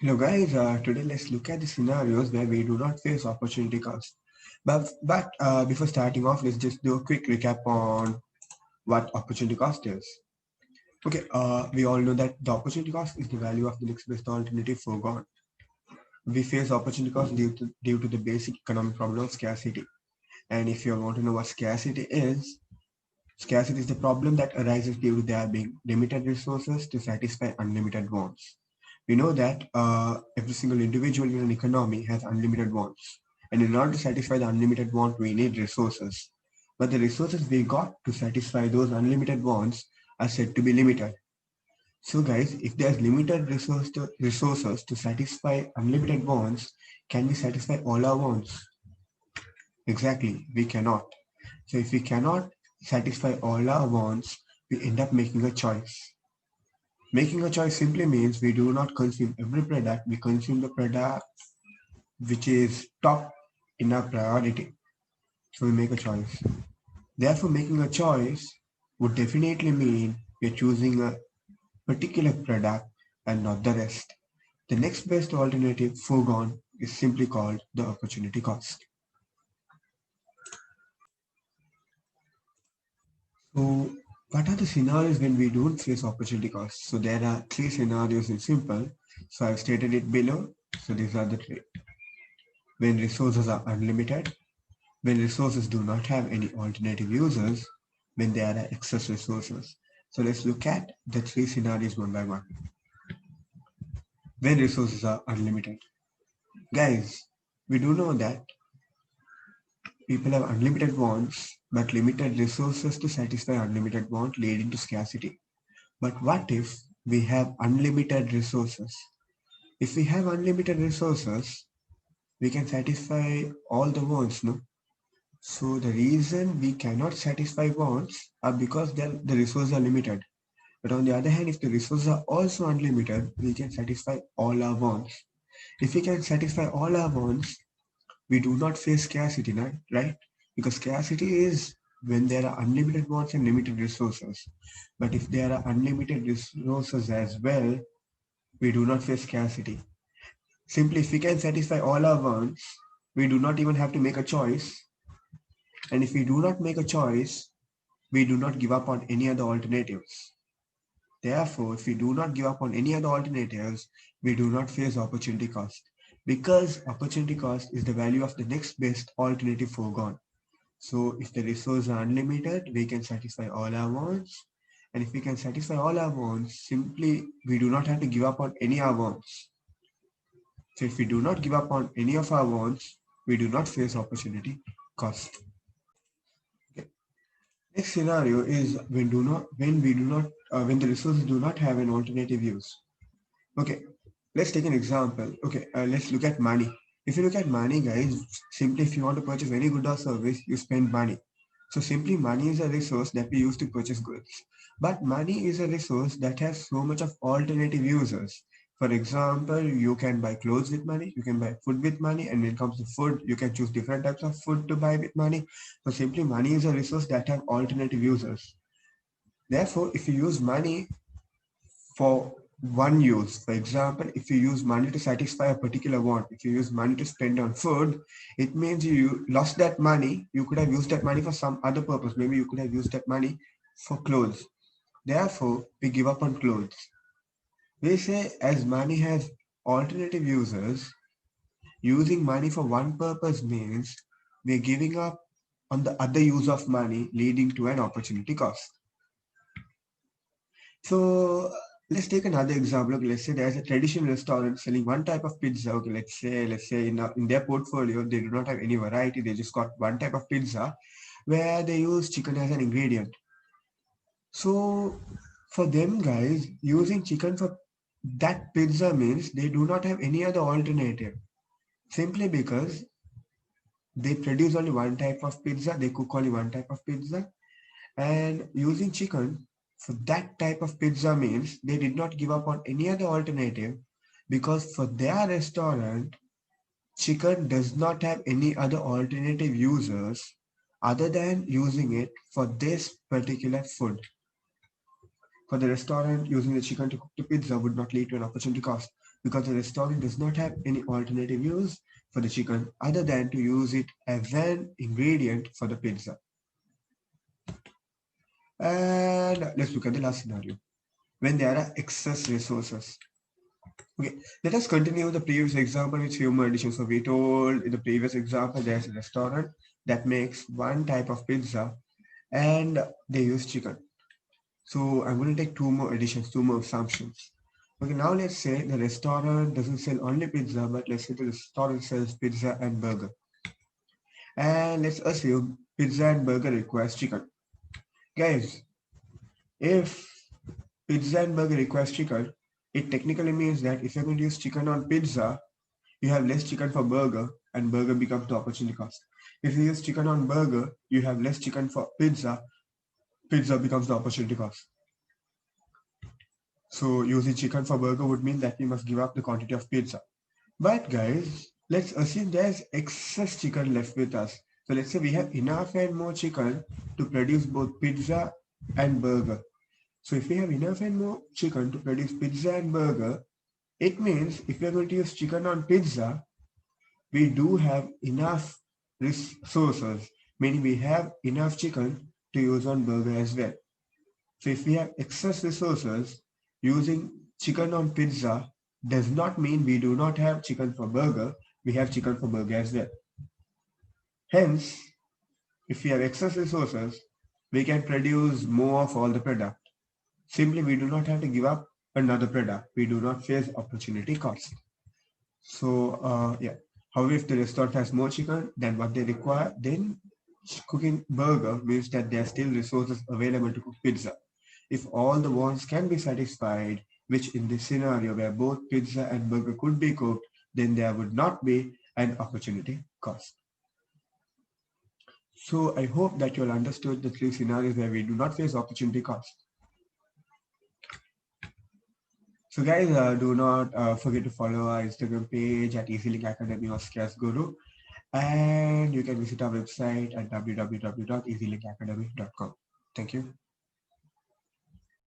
Hello guys, today let's look at the scenarios where we do not face opportunity cost. But before starting off, let's just do a quick recap on what opportunity cost is. Okay, we all know that the opportunity cost is the value of the next best alternative foregone. We face opportunity cost due to the basic economic problem of scarcity. And if you all want to know what scarcity is the problem that arises due to there being limited resources to satisfy unlimited wants. We know that every single individual in an economy has unlimited wants. And in order to satisfy the unlimited want, we need resources. But the resources we got to satisfy those unlimited wants are said to be limited. So guys, if there's limited resources to satisfy unlimited wants, can we satisfy all our wants? Exactly, we cannot. So if we cannot satisfy all our wants, we end up making a choice. Making a choice simply means we do not consume every product, we consume the product which is top in our priority. So we make a choice. Therefore, making a choice would definitely mean we're choosing a particular product and not the rest. The next best alternative foregone is simply called the opportunity cost. So, what are the scenarios when we don't face opportunity costs? So, there are three scenarios in simple. So, I've stated it below. So, these are the three. When resources are unlimited, when resources do not have any alternative users, when there are excess resources. So, let's look at the three scenarios one by one. When resources are unlimited. Guys, we do know that people have unlimited wants but limited resources to satisfy unlimited want, leading to scarcity. But what if we have unlimited resources? If we have unlimited resources, we can satisfy all the wants, no? So the reason we cannot satisfy wants are because the resources are limited. But on the other hand, if the resources are also unlimited, we can satisfy all our wants. If we can satisfy all our wants, we do not face scarcity, right? Because scarcity is when there are unlimited wants and limited resources. But if there are unlimited resources as well, we do not face scarcity. Simply, if we can satisfy all our wants, we do not even have to make a choice. And if we do not make a choice, we do not give up on any other alternatives. Therefore, if we do not give up on any other alternatives, we do not face opportunity cost. Because opportunity cost is the value of the next best alternative foregone. So if the resources are unlimited, we can satisfy all our wants. And if we can satisfy all our wants, simply we do not have to give up on any of our wants. So if we do not give up on any of our wants, we do not face opportunity cost. Okay. Next scenario is when the resources do not have an alternative use. Okay, let's take an example. Okay, let's look at money. If you look at money, guys, simply if you want to purchase any good or service, you spend money. So simply money is a resource that we use to purchase goods. But money is a resource that has so much of alternative uses. For example, you can buy clothes with money, you can buy food with money, and when it comes to food, you can choose different types of food to buy with money. So simply money is a resource that have alternative uses. Therefore, if you use money for one use. For example, if you use money to satisfy a particular want, if you use money to spend on food, it means you lost that money. You could have used that money for some other purpose. Maybe you could have used that money for clothes. Therefore, we give up on clothes. We say as money has alternative uses, using money for one purpose means we're giving up on the other use of money, leading to an opportunity cost. So let's take another example. Okay, let's say there's a traditional restaurant selling one type of pizza. Okay, let's say in their portfolio they do not have any variety. They just got one type of pizza where they use chicken as an ingredient. So for them guys, using chicken for that pizza means they do not have any other alternative. Simply because they produce only one type of pizza, they cook only one type of pizza, and using chicken for that type of pizza means they did not give up on any other alternative because for their restaurant, chicken does not have any other alternative users other than using it for this particular food. For the restaurant, using the chicken to cook the pizza would not lead to an opportunity cost because the restaurant does not have any alternative use for the chicken other than to use it as an ingredient for the pizza. And let's look at the last scenario when there are excess resources. Okay, let us continue the previous example with few more additions. So we told in the previous example there's a restaurant that makes one type of pizza and they use chicken. So I'm going to take two more additions, two more assumptions. Okay, now let's say the restaurant doesn't sell only pizza, but let's say the restaurant sells pizza and burger. And let's assume pizza and burger requires chicken. Guys, if pizza and burger requires chicken, it technically means that if you're going to use chicken on pizza, you have less chicken for burger and burger becomes the opportunity cost. If you use chicken on burger, you have less chicken for pizza, pizza becomes the opportunity cost. So using chicken for burger would mean that we must give up the quantity of pizza. But guys, let's assume there's excess chicken left with us. So let's say we have enough and more chicken to produce both pizza and burger. So if we have enough and more chicken to produce pizza and burger, it means if we are going to use chicken on pizza, we do have enough resources, meaning we have enough chicken to use on burger as well. So if we have excess resources, using chicken on pizza does not mean we do not have chicken for burger, we have chicken for burger as well. Hence, if we have excess resources, we can produce more of all the product. Simply, we do not have to give up another product. We do not face opportunity cost. So, yeah. However, if the restaurant has more chicken than what they require, then cooking burger means that there are still resources available to cook pizza. If all the wants can be satisfied, which in this scenario where both pizza and burger could be cooked, then there would not be an opportunity cost. So I hope that you all understood the three scenarios where we do not face opportunity cost. So guys, do not forget to follow our Instagram page at EasyLink Academy or Scarce Guru. And you can visit our website at www.easylinkacademy.com. Thank you.